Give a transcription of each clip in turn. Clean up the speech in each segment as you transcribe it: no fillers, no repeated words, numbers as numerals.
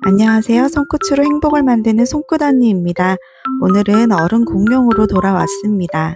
안녕하세요. 손끝으로 행복을 만드는 손끝 언니입니다. 오늘은 어른 공룡으로 돌아왔습니다.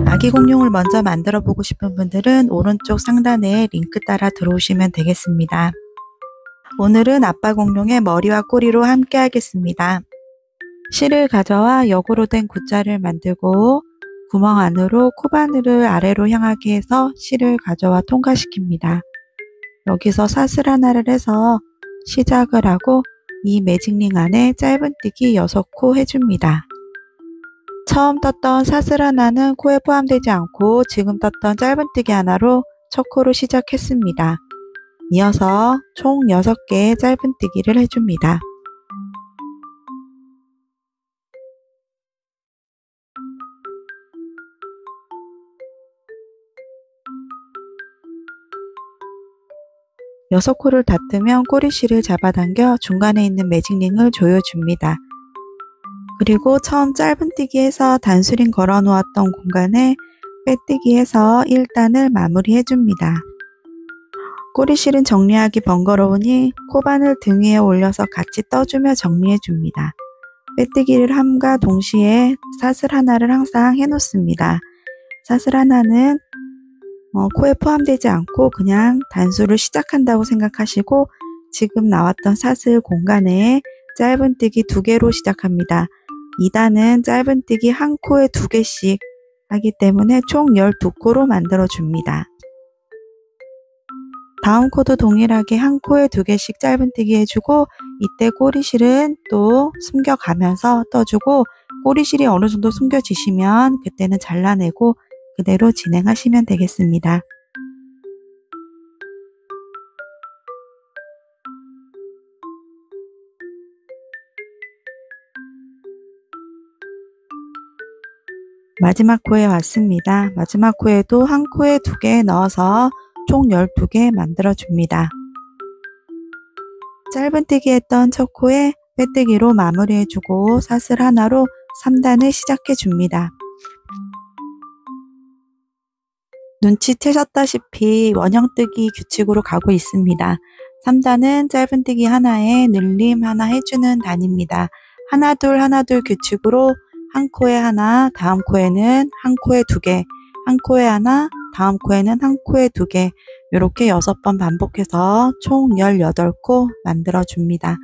아기 공룡을 먼저 만들어 보고 싶은 분들은 오른쪽 상단에 링크 따라 들어오시면 되겠습니다. 오늘은 아빠 공룡의 머리와 꼬리로 함께 하겠습니다. 실을 가져와 역으로 된 굿자를 만들고 구멍 안으로 코바늘을 아래로 향하게 해서 실을 가져와 통과시킵니다. 여기서 사슬 하나를 해서 시작을 하고 이 매직링 안에 짧은뜨기 6코 해줍니다. 처음 떴던 사슬 하나는 코에 포함되지 않고 지금 떴던 짧은뜨기 하나로 첫 코로 시작했습니다. 이어서 총 6개의 짧은뜨기를 해줍니다. 여섯 코를 닿으면 꼬리실을 잡아당겨 중간에 있는 매직링을 조여줍니다. 그리고 처음 짧은뜨기에서 단수링 걸어 놓았던 공간에 빼뜨기해서 1단을 마무리해줍니다. 꼬리실은 정리하기 번거로우니 코바늘 등 위에 올려서 같이 떠주며 정리해줍니다. 빼뜨기를 함과 동시에 사슬 하나를 항상 해놓습니다. 사슬 하나는 코에 포함되지 않고 그냥 단수를 시작한다고 생각하시고 지금 나왔던 사슬 공간에 짧은뜨기 2개로 시작합니다. 2단은 짧은뜨기 한 코에 2개씩 하기 때문에 총 12코로 만들어 줍니다. 다음 코도 동일하게 한 코에 2개씩 짧은뜨기 해주고 이때 꼬리실은 또 숨겨가면서 떠주고 꼬리실이 어느 정도 숨겨지시면 그때는 잘라내고 그대로 진행하시면 되겠습니다. 마지막 코에 왔습니다. 마지막 코에도 한 코에 2개 넣어서 총 12개 만들어 줍니다. 짧은뜨기 했던 첫 코에 빼뜨기로 마무리해 주고 사슬 하나로 3단을 시작해 줍니다. 눈치채셨다시피 원형뜨기 규칙으로 가고 있습니다. 3단은 짧은뜨기 하나에 늘림 하나 해주는 단입니다. 하나 둘 규칙으로 한 코에 하나, 다음 코에는 한 코에 2개, 한 코에 하나, 다음 코에는 한 코에 2개 이렇게 6번 반복해서 총 18코 만들어 줍니다.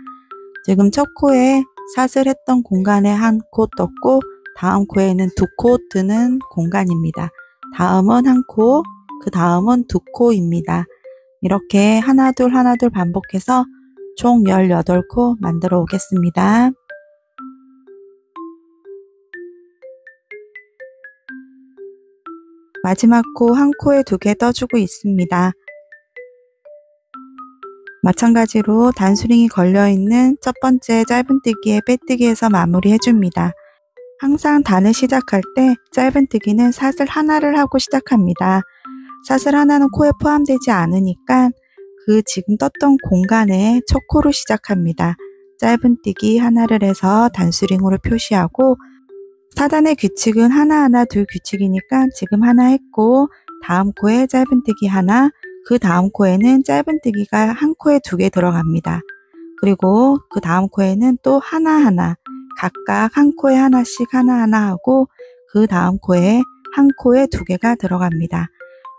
지금 첫 코에 사슬했던 공간에 한 코 떴고 다음 코에는 2코 뜨는 공간입니다. 다음은 한 코, 그 다음은 2코입니다. 이렇게 하나 둘 반복해서 총 18코 만들어 오겠습니다. 마지막 코 한 코에 2개 떠주고 있습니다. 마찬가지로 단수링이 걸려있는 첫 번째 짧은뜨기에 빼뜨기해서 마무리해줍니다. 항상 단을 시작할 때 짧은뜨기는 사슬 하나를 하고 시작합니다. 사슬 하나는 코에 포함되지 않으니까 그 지금 떴던 공간에 첫 코로 시작합니다. 짧은뜨기 하나를 해서 단수링으로 표시하고 4단의 규칙은 하나하나 둘 규칙이니까 지금 하나 했고 다음 코에 짧은뜨기 하나, 그 다음 코에는 짧은뜨기가 한 코에 2개 들어갑니다. 그리고 그 다음 코에는 또 하나하나 각각 한 코에 하나씩 하나하나 하고 그 다음 코에 한 코에 2개가 들어갑니다.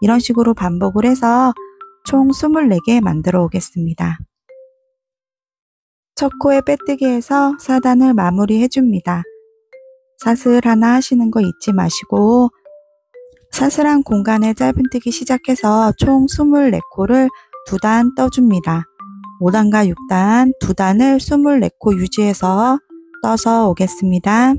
이런 식으로 반복을 해서 총 24개 만들어 오겠습니다. 첫 코에 빼뜨기해서 4단을 마무리 해줍니다. 사슬 하나 하시는 거 잊지 마시고 사슬한 공간에 짧은뜨기 시작해서 총 24코를 2단 떠줍니다. 5단과 6단, 2단을 24코 유지해서 떠서 오겠습니다.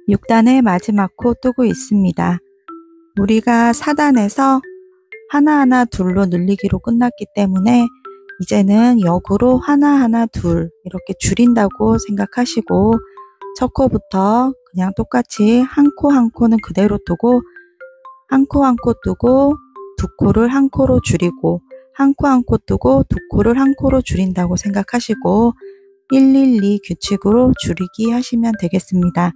6단의 마지막 코 뜨고 있습니다. 우리가 4단에서 하나하나 둘로 늘리기로 끝났기 때문에 이제는 역으로 하나하나 둘 이렇게 줄인다고 생각하시고 첫 코부터 그냥 똑같이 한 코 한 코는 그대로 뜨고 한 코 한 코 뜨고 두 코를 한 코로 줄이고 한 코 한 코 뜨고 두 코를 한 코로 줄인다고 생각하시고 112 규칙으로 줄이기 하시면 되겠습니다.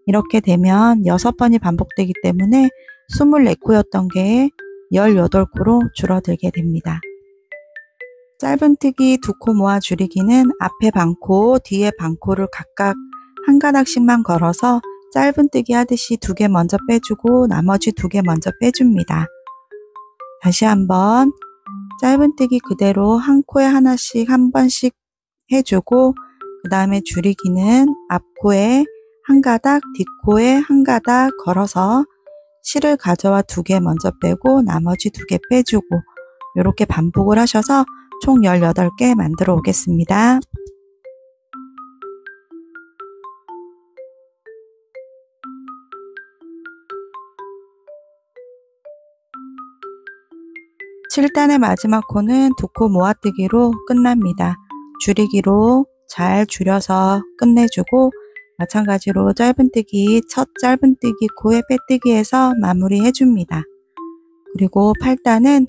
이렇게 되면 6번이 반복되기 때문에 24코였던 게 18코로 줄어들게 됩니다. 짧은뜨기 2코 모아 줄이기는 앞에 반코, 뒤에 반코를 각각 한 가닥씩만 걸어서 짧은뜨기 하듯이 2개 먼저 빼주고 나머지 2개 먼저 빼줍니다. 다시 한번 짧은뜨기 그대로 한 코에 하나씩 한 번씩 해주고 그 다음에 줄이기는 앞코에 한 가닥, 뒷코에 한 가닥 걸어서 실을 가져와 2개 먼저 빼고 나머지 2개 빼주고 이렇게 반복을 하셔서 총 18개 만들어 오겠습니다. (7단의) 마지막 코는 2코 모아뜨기로 끝납니다. 줄이기로 잘 줄여서 끝내주고 마찬가지로 짧은뜨기 첫 짧은뜨기 코에 빼뜨기해서 마무리 해줍니다. 그리고 8단은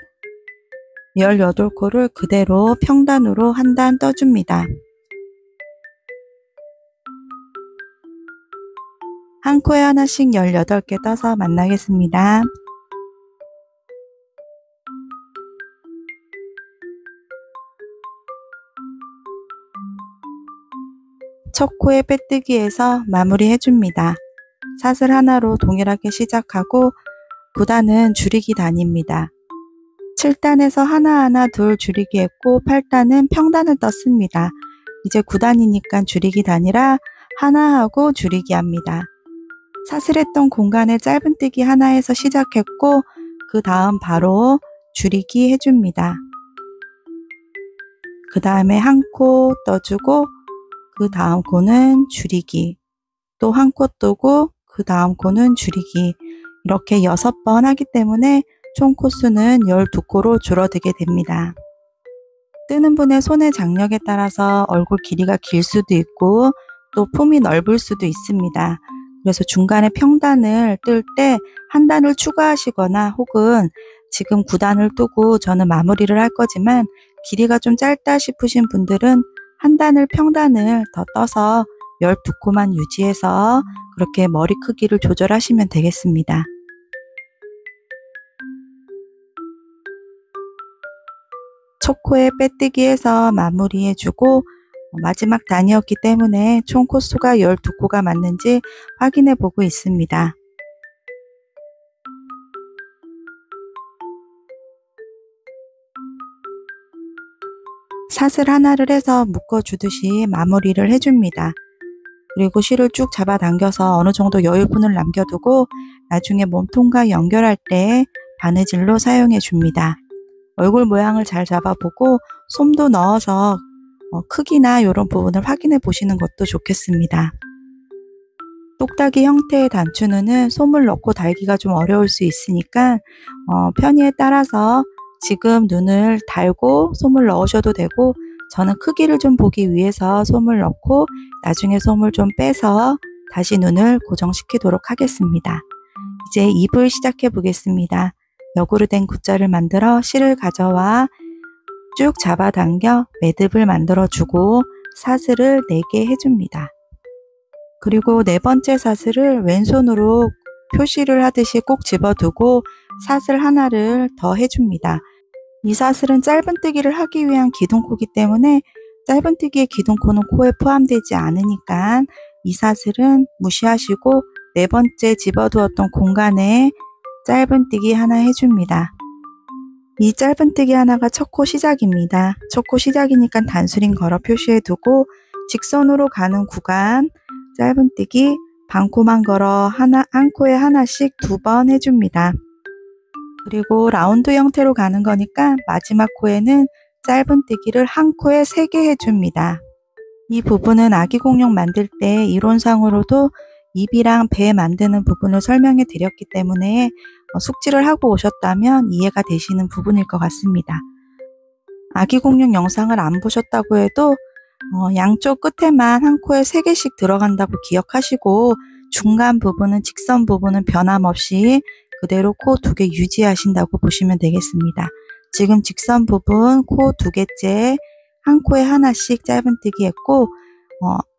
18코를 그대로 평단으로 한 단 떠줍니다. 한 코에 하나씩 18개 떠서 만나겠습니다. 첫 코에 빼뜨기해서 마무리 해줍니다. 사슬 하나로 동일하게 시작하고 9단은 줄이기 단입니다. 7단에서 하나하나 둘 줄이기 했고 8단은 평단을 떴습니다. 이제 9단이니까 줄이기 단이라 하나 하고 줄이기 합니다. 사슬했던 공간에 짧은뜨기 하나에서 시작했고 그 다음 바로 줄이기 해줍니다. 그 다음에 한 코 떠주고 그 다음 코는 줄이기, 또 한 코 뜨고 그 다음 코는 줄이기 이렇게 6번 하기 때문에 총 코수는 12코로 줄어들게 됩니다. 뜨는 분의 손의 장력에 따라서 얼굴 길이가 길 수도 있고 또 품이 넓을 수도 있습니다. 그래서 중간에 평단을 뜰 때 한 단을 추가하시거나 혹은 지금 9단을 뜨고 저는 마무리를 할 거지만 길이가 좀 짧다 싶으신 분들은 한 단을 평단을 더 떠서 12코만 유지해서 그렇게 머리 크기를 조절하시면 되겠습니다. 첫 코에 빼뜨기해서 마무리해주고 마지막 단이었기 때문에 총 코수가 12코가 맞는지 확인해 보고 있습니다. 사슬 하나를 해서 묶어주듯이 마무리를 해줍니다. 그리고 실을 쭉 잡아당겨서 어느 정도 여유분을 남겨두고 나중에 몸통과 연결할 때 바느질로 사용해 줍니다. 얼굴 모양을 잘 잡아보고 솜도 넣어서 크기나 이런 부분을 확인해 보시는 것도 좋겠습니다. 똑딱이 형태의 단추는 솜을 넣고 달기가 좀 어려울 수 있으니까 편의에 따라서 지금 눈을 달고 솜을 넣으셔도 되고 저는 크기를 좀 보기 위해서 솜을 넣고 나중에 솜을 좀 빼서 다시 눈을 고정시키도록 하겠습니다. 이제 입을 시작해 보겠습니다. 역으로 된 굿자를 만들어 실을 가져와 쭉 잡아당겨 매듭을 만들어주고 사슬을 4개 해줍니다. 그리고 4번째 사슬을 왼손으로 표시를 하듯이 꼭 집어두고 사슬 하나를 더 해줍니다. 이 사슬은 짧은뜨기를 하기 위한 기둥코이기 때문에 짧은뜨기의 기둥코는 코에 포함되지 않으니까 이 사슬은 무시하시고 4번째 집어두었던 공간에 짧은뜨기 하나 해줍니다. 이 짧은뜨기 하나가 첫 코 시작입니다. 첫 코 시작이니까 단수링 걸어 표시해두고 직선으로 가는 구간 짧은뜨기 반코만 걸어 한 코에 하나씩 2번 해줍니다. 그리고 라운드 형태로 가는 거니까 마지막 코에는 짧은뜨기를 한 코에 3개 해줍니다. 이 부분은 아기 공룡 만들 때 이론상으로도 입이랑 배 만드는 부분을 설명해 드렸기 때문에 숙지를 하고 오셨다면 이해가 되시는 부분일 것 같습니다. 아기 공룡 영상을 안 보셨다고 해도 양쪽 끝에만 한 코에 3개씩 들어간다고 기억하시고 중간 부분은 직선 부분은 변함없이 그대로 코 2개 유지하신다고 보시면 되겠습니다. 지금 직선 부분 코 2개째 한 코에 하나씩 짧은뜨기 했고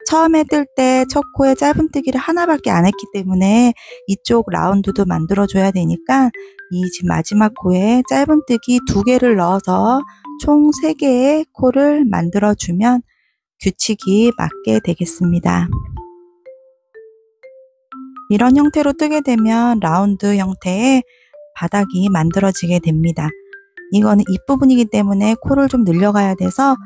처음에 뜰 때 첫 코에 짧은뜨기를 하나밖에 안 했기 때문에 이쪽 라운드도 만들어줘야 되니까 이 지금 마지막 코에 짧은뜨기 2개를 넣어서 총 3개의 코를 만들어주면 규칙이 맞게 되겠습니다. 이런 형태로 뜨게 되면 라운드 형태의 바닥이 만들어지게 됩니다. 이거는 입부분이기 때문에 코를 좀 늘려가야 돼서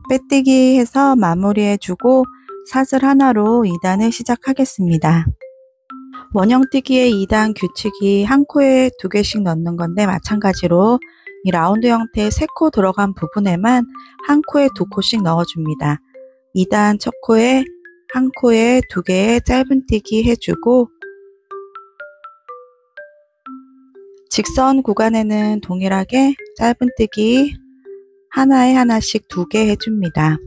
빼뜨기 해서 마무리해주고 사슬 하나로 2단을 시작하겠습니다. 원형뜨기의 2단 규칙이 한 코에 2개씩 넣는 건데 마찬가지로 이 라운드 형태의 3코 들어간 부분에만 한 코에 2코씩 넣어줍니다. 2단 첫 코에 한 코에 2개의 짧은뜨기 해주고 직선 구간에는 동일하게 짧은뜨기 하나에 하나씩 2개 해줍니다.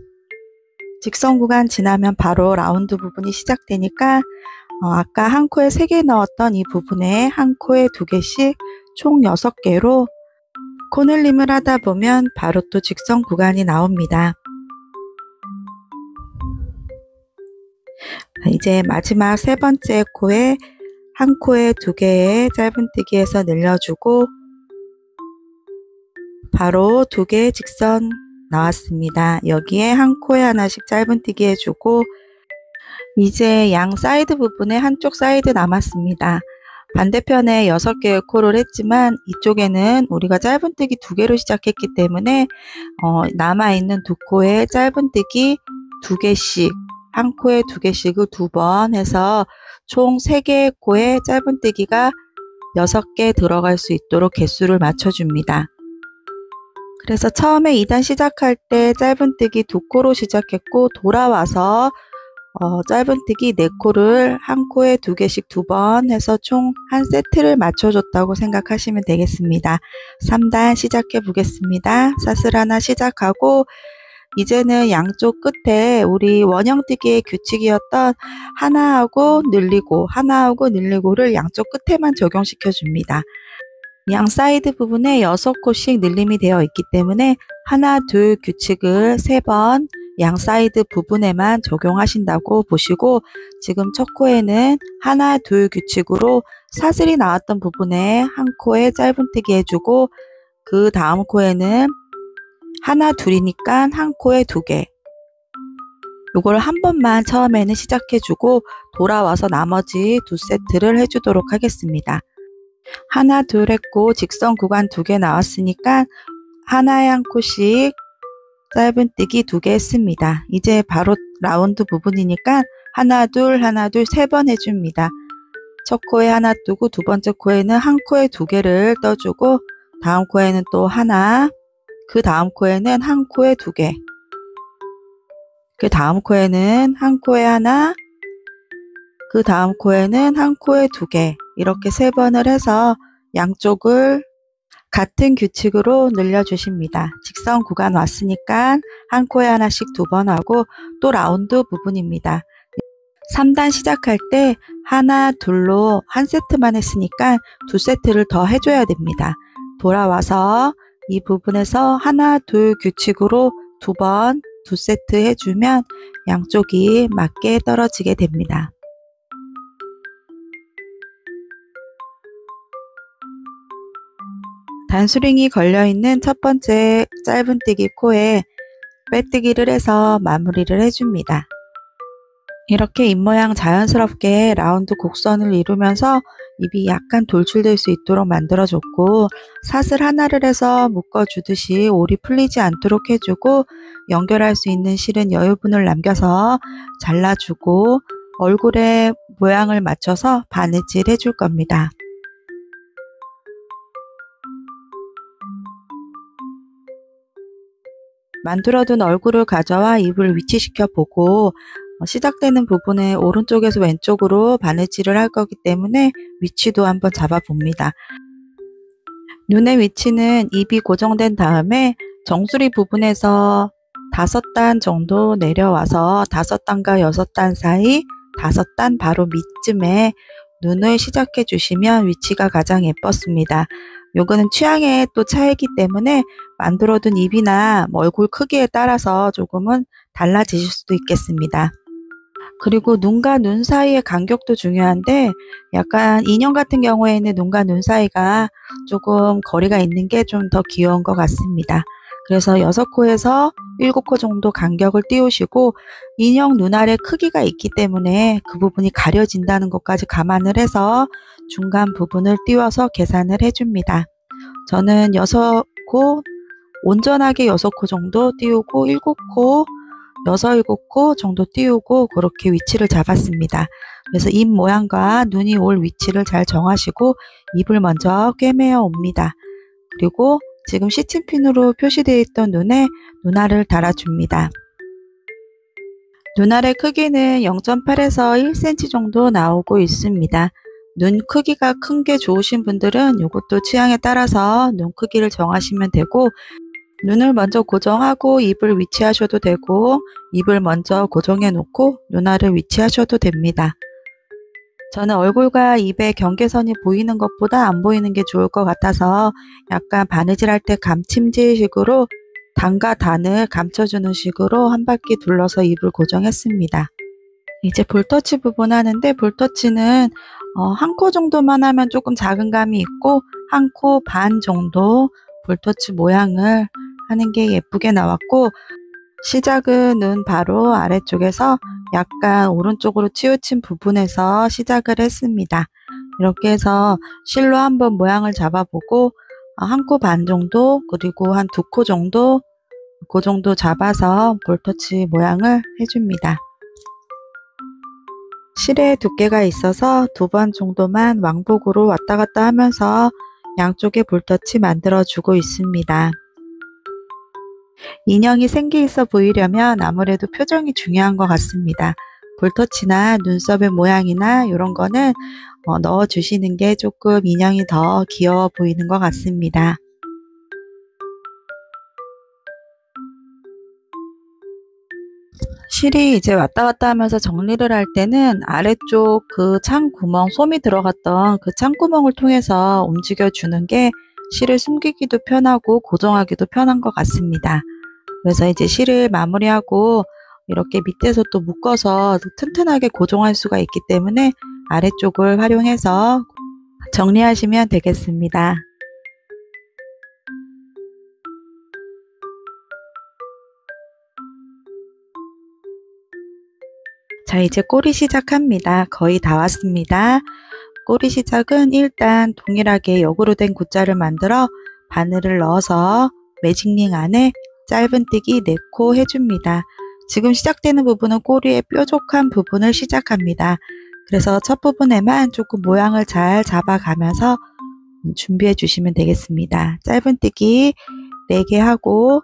직선 구간 지나면 바로 라운드 부분이 시작되니까 아까 한 코에 3개 넣었던 이 부분에 한 코에 2개씩 총 6개로 코늘림을 하다 보면 바로 또 직선 구간이 나옵니다. 이제 마지막 3번째 코에 한 코에 2개의 짧은뜨기 해서 늘려주고 바로 2개의 직선 나왔습니다. 여기에 한 코에 하나씩 짧은뜨기 해주고 이제 양 사이드 부분에 한쪽 사이드 남았습니다. 반대편에 6개의 코를 했지만 이쪽에는 우리가 짧은뜨기 2개로 시작했기 때문에 남아있는 2코에 짧은뜨기 2개씩 한 코에 2개씩을 2번 해서 총 3개의 코에 짧은뜨기가 6개 들어갈 수 있도록 개수를 맞춰줍니다. 그래서 처음에 2단 시작할 때 짧은뜨기 2코로 시작했고 돌아와서 짧은뜨기 4코를 한 코에 2개씩 2번 해서 총 한 세트를 맞춰줬다고 생각하시면 되겠습니다. 3단 시작해 보겠습니다. 사슬 하나 시작하고 이제는 양쪽 끝에 우리 원형뜨기의 규칙이었던 하나하고 늘리고 하나하고 늘리고를 양쪽 끝에만 적용시켜 줍니다. 양 사이드 부분에 6코씩 늘림이 되어 있기 때문에 하나, 둘 규칙을 3번 양 사이드 부분에만 적용하신다고 보시고 지금 첫 코에는 하나, 둘 규칙으로 사슬이 나왔던 부분에 한 코에 짧은뜨기 해주고 그 다음 코에는 하나, 둘이니까 한 코에 2개. 요거를 한 번만 처음에는 시작해주고 돌아와서 나머지 2세트를 해주도록 하겠습니다. 하나, 둘 했고 직선 구간 2개 나왔으니까 하나에 한 코씩 짧은뜨기 2개 했습니다. 이제 바로 라운드 부분이니까 하나, 둘, 3번 해줍니다. 첫 코에 하나 뜨고 두 번째 코에는 한 코에 2개를 떠주고 다음 코에는 또 하나, 그 다음 코에는 한 코에 2개, 그 다음 코에는 한 코에 하나, 그 다음 코에는 한 코에 2개 이렇게 3번을 해서 양쪽을 같은 규칙으로 늘려주십니다. 직선 구간 왔으니까 한 코에 하나씩 2번 하고 또 라운드 부분입니다. 3단 시작할 때 하나, 둘로 한 세트만 했으니까 2세트를 더 해줘야 됩니다. 돌아와서 이 부분에서 하나, 둘 규칙으로 2번 2세트 해주면 양쪽이 맞게 떨어지게 됩니다. 단수링이 걸려있는 첫 번째 짧은뜨기 코에 빼뜨기를 해서 마무리를 해줍니다. 이렇게 입모양 자연스럽게 라운드 곡선을 이루면서 입이 약간 돌출될 수 있도록 만들어줬고, 사슬 하나를 해서 묶어주듯이 올이 풀리지 않도록 해주고, 연결할 수 있는 실은 여유분을 남겨서 잘라주고 얼굴에 모양을 맞춰서 바느질 해줄 겁니다. 만들어둔 얼굴을 가져와 입을 위치시켜 보고 시작되는 부분에 오른쪽에서 왼쪽으로 바느질을 할 거기 때문에 위치도 한번 잡아 봅니다. 눈의 위치는 입이 고정된 다음에 정수리 부분에서 5단 정도 내려와서 5단과 6단 사이 5단 바로 밑쯤에 눈을 시작해 주시면 위치가 가장 예뻤습니다. 요거는 취향의 또 차이기 때문에 만들어둔 입이나 얼굴 크기에 따라서 조금은 달라지실 수도 있겠습니다. 그리고 눈과 눈 사이의 간격도 중요한데 약간 인형 같은 경우에는 눈과 눈 사이가 조금 거리가 있는 게 좀 더 귀여운 것 같습니다. 그래서 6코에서 7코 정도 간격을 띄우시고 인형 눈알의 크기가 있기 때문에 그 부분이 가려진다는 것까지 감안을 해서 중간 부분을 띄워서 계산을 해줍니다. 저는 6코, 온전하게 6코 정도 띄우고 7코, 6, 7코 정도 띄우고 그렇게 위치를 잡았습니다. 그래서 입 모양과 눈이 올 위치를 잘 정하시고 입을 먼저 꿰매어 옵니다. 그리고 지금 시침핀으로 표시되어 있던 눈에 눈알을 달아줍니다. 눈알의 크기는 0.8에서 1cm 정도 나오고 있습니다. 눈 크기가 큰 게 좋으신 분들은 이것도 취향에 따라서 눈 크기를 정하시면 되고 눈을 먼저 고정하고 입을 위치하셔도 되고 입을 먼저 고정해 놓고 눈알을 위치하셔도 됩니다. 저는 얼굴과 입의 경계선이 보이는 것보다 안 보이는 게 좋을 것 같아서 약간 바느질 할 때 감침질식으로 단과 단을 감춰주는 식으로 한 바퀴 둘러서 입을 고정했습니다. 이제 볼터치 부분 하는데 볼터치는 한 코 정도만 하면 조금 작은 감이 있고 한 코 반 정도 볼터치 모양을 하는 게 예쁘게 나왔고 시작은 눈 바로 아래쪽에서 약간 오른쪽으로 치우친 부분에서 시작을 했습니다. 이렇게 해서 실로 한번 모양을 잡아보고 한 코 반 정도 그리고 한 2코 정도 그 정도 잡아서 볼터치 모양을 해줍니다. 실에 두께가 있어서 2번 정도만 왕복으로 왔다 갔다 하면서 양쪽에 볼터치 만들어 주고 있습니다. 인형이 생기 있어 보이려면 아무래도 표정이 중요한 것 같습니다. 볼터치나 눈썹의 모양이나 이런 거는 넣어 주시는 게 조금 인형이 더 귀여워 보이는 것 같습니다. 실이 이제 왔다 갔다 하면서 정리를 할 때는 아래쪽 그 창구멍, 솜이 들어갔던 그 창구멍을 통해서 움직여 주는 게 실을 숨기기도 편하고 고정하기도 편한 것 같습니다. 그래서 이제 실을 마무리하고 이렇게 밑에서 또 묶어서 튼튼하게 고정할 수가 있기 때문에 아래쪽을 활용해서 정리하시면 되겠습니다. 자, 이제 꼬리 시작합니다. 거의 다 왔습니다. 꼬리 시작은 일단 동일하게 역으로 된 굿자를 만들어 바늘을 넣어서 매직링 안에 짧은뜨기 4코 해줍니다. 지금 시작되는 부분은 꼬리의 뾰족한 부분을 시작합니다. 그래서 첫 부분에만 조금 모양을 잘 잡아가면서 준비해 주시면 되겠습니다. 짧은뜨기 4개 하고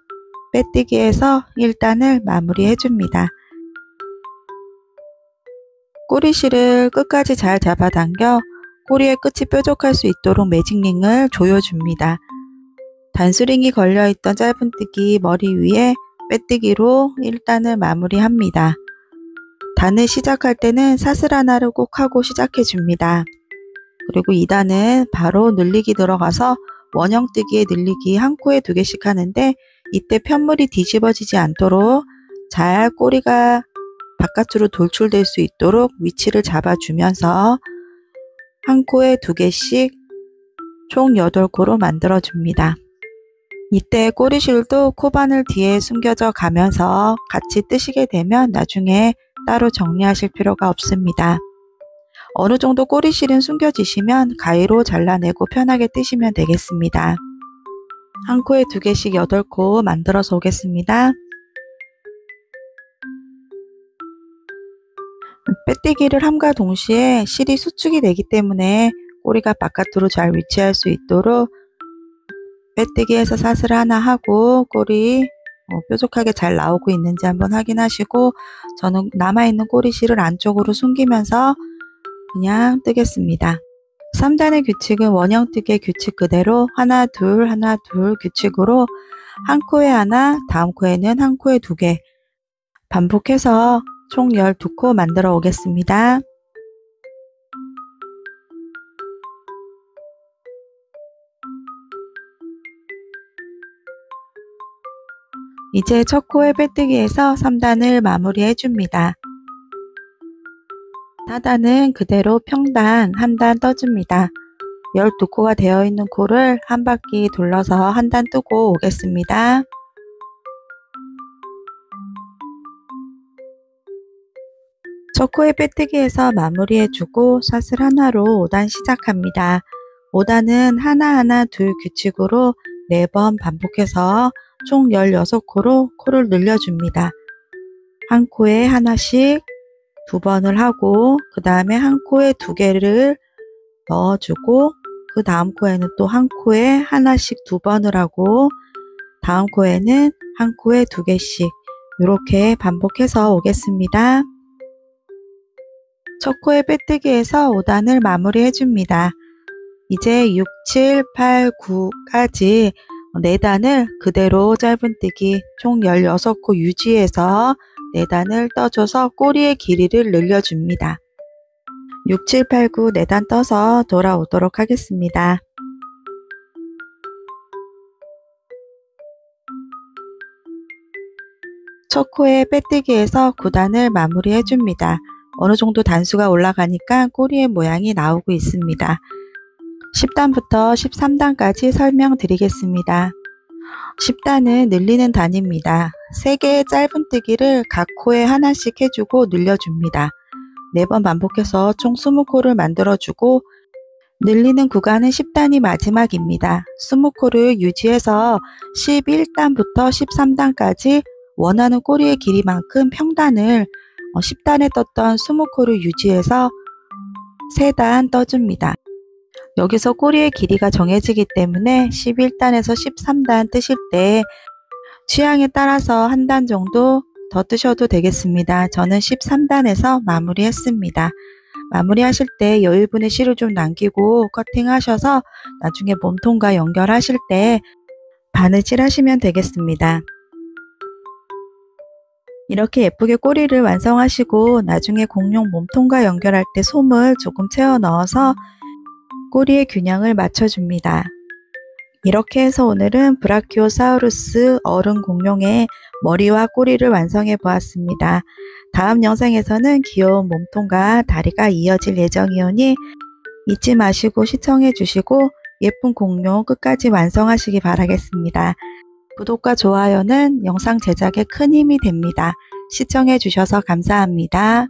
빼뜨기해서 1단을 마무리 해줍니다. 꼬리실을 끝까지 잘 잡아당겨 꼬리의 끝이 뾰족할 수 있도록 매직링을 조여줍니다. 단수링이 걸려있던 짧은뜨기 머리 위에 빼뜨기로 1단을 마무리합니다. 단을 시작할 때는 사슬 하나를 꼭 하고 시작해줍니다. 그리고 2단은 바로 늘리기 들어가서 원형뜨기에 늘리기 한 코에 2개씩 하는데 이때 편물이 뒤집어지지 않도록 잘 꼬리가 바깥으로 돌출될 수 있도록 위치를 잡아주면서 한 코에 2개씩 총 8코로 만들어줍니다. 이때 꼬리실도 코바늘 뒤에 숨겨져 가면서 같이 뜨시게 되면 나중에 따로 정리하실 필요가 없습니다. 어느 정도 꼬리실은 숨겨지시면 가위로 잘라내고 편하게 뜨시면 되겠습니다. 한 코에 2개씩 8코 만들어서 오겠습니다. 빼뜨기를 함과 동시에 실이 수축이 되기 때문에 꼬리가 바깥으로 잘 위치할 수 있도록 빼뜨기해서 사슬 하나 하고 꼬리 뾰족하게 잘 나오고 있는지 한번 확인하시고, 저는 남아있는 꼬리실을 안쪽으로 숨기면서 그냥 뜨겠습니다. 3단의 규칙은 원형뜨기의 규칙 그대로 하나 둘 하나 둘 규칙으로 한 코에 하나, 다음 코에는 한 코에 2개 반복해서 총 12코 만들어 오겠습니다. 이제 첫 코의 빼뜨기에서 3단을 마무리해 줍니다. 4단은 그대로 평단 한 단 떠줍니다. 12코가 되어 있는 코를 한 바퀴 돌려서 한 단 뜨고 오겠습니다. 첫 코의 빼뜨기에서 마무리해주고 사슬 하나로 5단 시작합니다. 5단은 하나하나 둘 규칙으로 4번 반복해서 총 16코로 코를 늘려줍니다. 한 코에 하나씩 2번을 하고 그 다음에 한 코에 2개를 넣어주고 그 다음 코에는 또 한 코에 하나씩 2번을 하고 다음 코에는 한 코에 2개씩 이렇게 반복해서 오겠습니다. 첫 코의 빼뜨기에서 5단을 마무리 해줍니다. 이제 6, 7, 8, 9까지 4단을 그대로 짧은뜨기 총 16코 유지해서 4단을 떠줘서 꼬리의 길이를 늘려줍니다. 6, 7, 8, 9 4단 떠서 돌아오도록 하겠습니다. 첫 코의 빼뜨기에서 9단을 마무리 해줍니다. 어느 정도 단수가 올라가니까 꼬리의 모양이 나오고 있습니다. 10단부터 13단까지 설명드리겠습니다. 10단은 늘리는 단입니다. 3개의 짧은뜨기를 각 코에 하나씩 해주고 늘려줍니다. 4번 반복해서 총 20코를 만들어주고 늘리는 구간은 10단이 마지막입니다. 20코를 유지해서 11단부터 13단까지 원하는 꼬리의 길이만큼 평단을 10단에 떴던 20코를 유지해서 3단 떠줍니다. 여기서 꼬리의 길이가 정해지기 때문에 11단에서 13단 뜨실 때 취향에 따라서 한 단 정도 더 뜨셔도 되겠습니다. 저는 13단에서 마무리했습니다. 마무리하실 때 여유분의 실을 좀 남기고 커팅하셔서 나중에 몸통과 연결하실 때 바느질 하시면 되겠습니다. 이렇게 예쁘게 꼬리를 완성하시고 나중에 공룡 몸통과 연결할 때 솜을 조금 채워 넣어서 꼬리의 균형을 맞춰줍니다. 이렇게 해서 오늘은 브라키오사우루스 어른 공룡의 머리와 꼬리를 완성해 보았습니다. 다음 영상에서는 귀여운 몸통과 다리가 이어질 예정이오니 잊지 마시고 시청해 주시고 예쁜 공룡 끝까지 완성하시기 바라겠습니다. 구독과 좋아요는 영상 제작에 큰 힘이 됩니다. 시청해 주셔서 감사합니다.